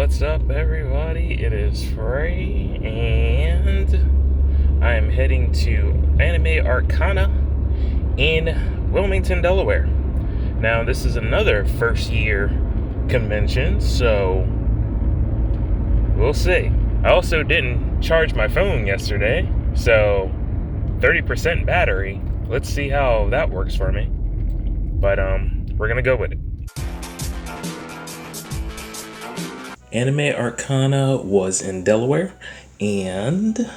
What's up, everybody? It is Frey, and I am heading to Anime Arcana in Wilmington, Delaware. Now, this is another first year convention, so we'll see. I also didn't charge my phone yesterday, so 30% battery. Let's see how that works for me. But we're gonna go with it. Anime Arcana was in Delaware, and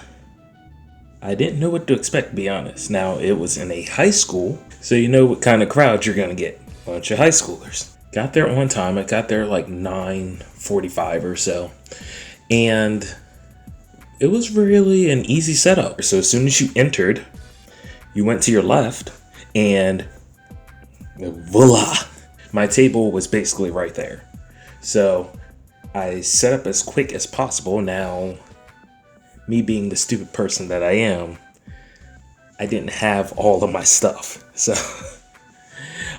I didn't know what to expect, to be honest. Now, it was in a high school, so you know what kind of crowd you're gonna get. A bunch of high schoolers. Got there on time. I got there like 9:45 or so, and it was really an easy setup. So as soon as you entered, you went to your left, and voila! My table was basically right there. So I set up as quick as possible. Now, me being the stupid person that I am, I didn't have all of my stuff. So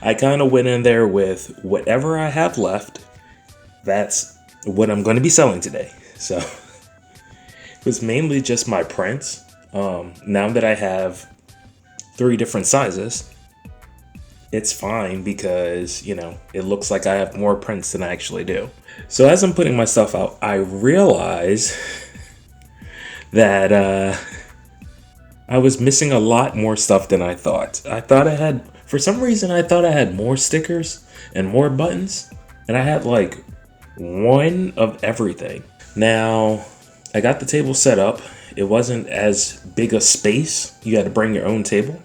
I kind of went in there with whatever I have left. That's what I'm going to be selling today. So it was mainly just my prints. Now that I have 3 different sizes, it's fine because, it looks like I have more prints than I actually do. So as I'm putting my stuff out, I realize that I was missing a lot more stuff than I thought. For some reason, I thought I had more stickers and more buttons, and I had like one of everything. Now, I got the table set up. It wasn't as big a space. You had to bring your own table,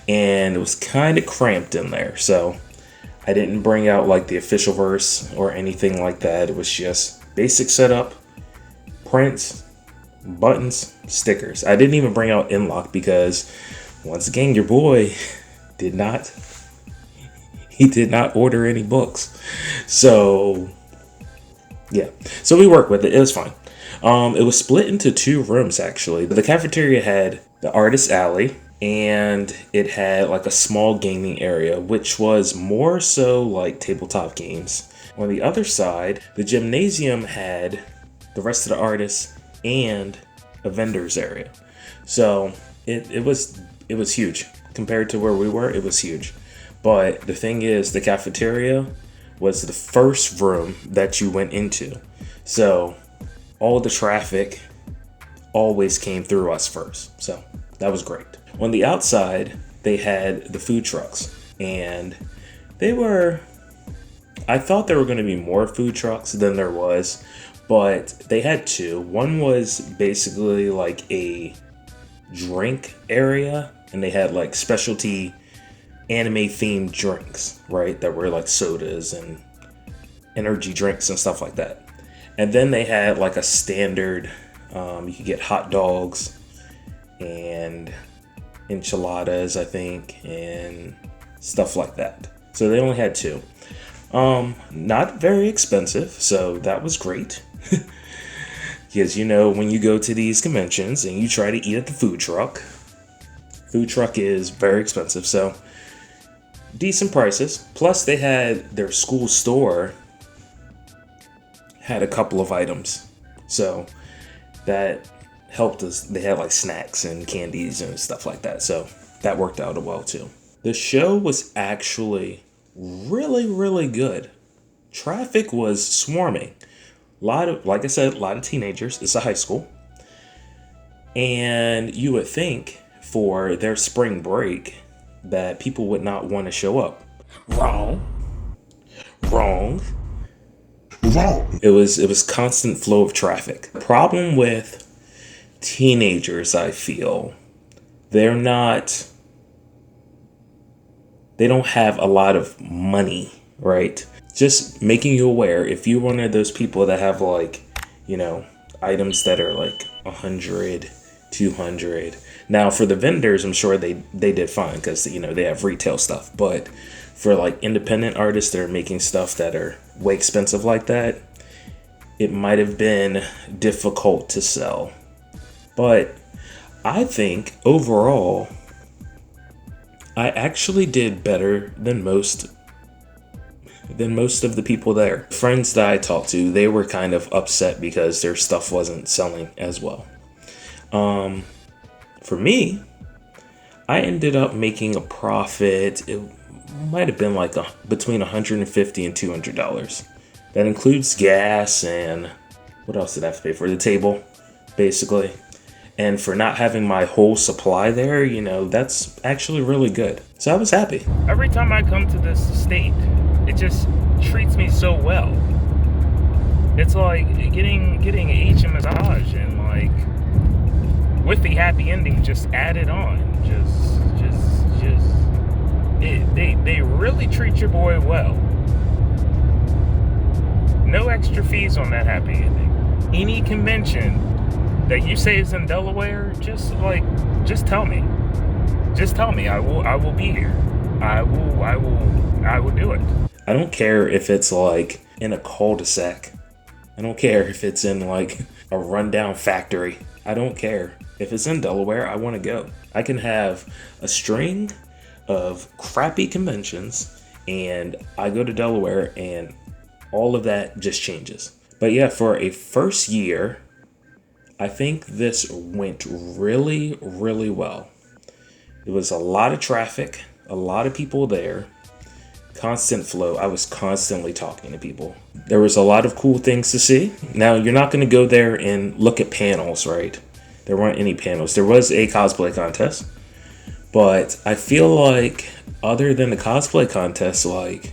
and it was kind of cramped in there. So I didn't bring out like the official verse or anything like that. It was just basic setup, prints, buttons, stickers. I didn't even bring out Inlock because, once again, your boy did not order any books. So yeah, so we worked with it. It was fine. It was split into 2 rooms actually. The cafeteria had the artist alley, and it had like a small gaming area, which was more so like tabletop games. On the other side, the gymnasium had the rest of the artists and a vendor's area. So it was huge. Compared to where we were, it was huge. But the thing is, the cafeteria was the first room that you went into. So all the traffic always came through us first. So that was great. On the outside, they had the food trucks, and I thought there were going to be more food trucks than there was, but they had 2. One was basically like a drink area, and they had like specialty anime themed drinks, right? That were like sodas and energy drinks and stuff like that. And then they had like a standard, you could get hot dogs and enchiladas, I think, and stuff like that. So they only had 2. Not very expensive, so that was great. Because when you go to these conventions and you try to eat at the food truck is very expensive, so decent prices. Plus they had their school store had a couple of items, so that helped us. They had like snacks and candies and stuff like that, so that worked out well too. The show was actually really, really good. Traffic was swarming. Like I said, a lot of teenagers. It's a high school, and you would think for their spring break that people would not want to show up. Wrong. It was constant flow of traffic. The problem with teenagers, I feel, they don't have a lot of money, right? Just making you aware, if you're one of those people that have like, items that are like 100, 200. Now for the vendors, I'm sure they did fine because, they have retail stuff. But for like independent artists that are making stuff that are way expensive like that, it might have been difficult to sell. But I think overall, I actually did better than most than most of the people there. Friends that I talked to, they were kind of upset because their stuff wasn't selling as well. For me, I ended up making a profit. It might have been like between $150 and $200. That includes gas and what else did I have to pay for? The table, basically. And for not having my whole supply there, that's actually really good. So I was happy. Every time I come to this state, it just treats me so well. It's like getting a H massage and like with the happy ending just added on. They really treat your boy well. No extra fees on that happy ending. Any convention that you say is in Delaware, just tell me. Just tell me. I will be here. I will do it. I don't care if it's like in a cul-de-sac. I don't care if it's in like a rundown factory. I don't care. If it's in Delaware, I want to go. I can have a string of crappy conventions and I go to Delaware and all of that just changes. But yeah, for a first year, I think this went really, really well. It was a lot of traffic, a lot of people there, constant flow. I was constantly talking to people. There was a lot of cool things to see. Now, you're not going to go there and look at panels, right? There weren't any panels. There was a cosplay contest, but I feel like other than the cosplay contest, like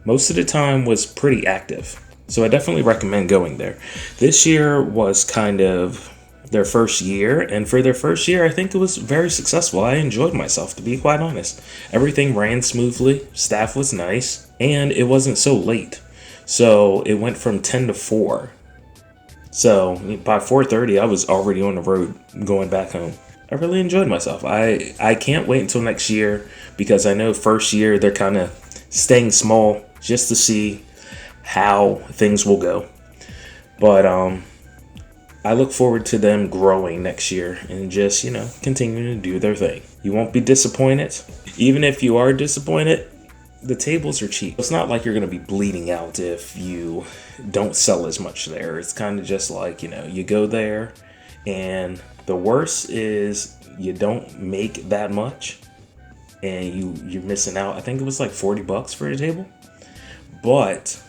most of the time was pretty active. So I definitely recommend going there. This year was kind of their first year, and for their first year, I think it was very successful. I enjoyed myself, to be quite honest. Everything ran smoothly, staff was nice, and it wasn't so late. So it went from 10 to 4. So by 4:30, I was already on the road going back home. I really enjoyed myself. I can't wait until next year because I know first year they're kind of staying small just to see how things will go. But I look forward to them growing next year and just, continuing to do their thing. You won't be disappointed. Even if you are disappointed, the tables are cheap. It's not like you're going to be bleeding out if you don't sell as much there. It's kind of just like, you go there and the worst is you don't make that much and you're missing out. I think it was like $40 for a table. But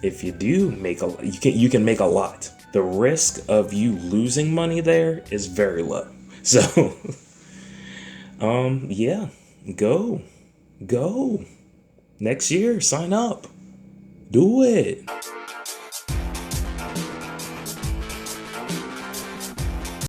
if you do make you can make a lot. The risk of you losing money there is very low. So, yeah, go next year, sign up, do it.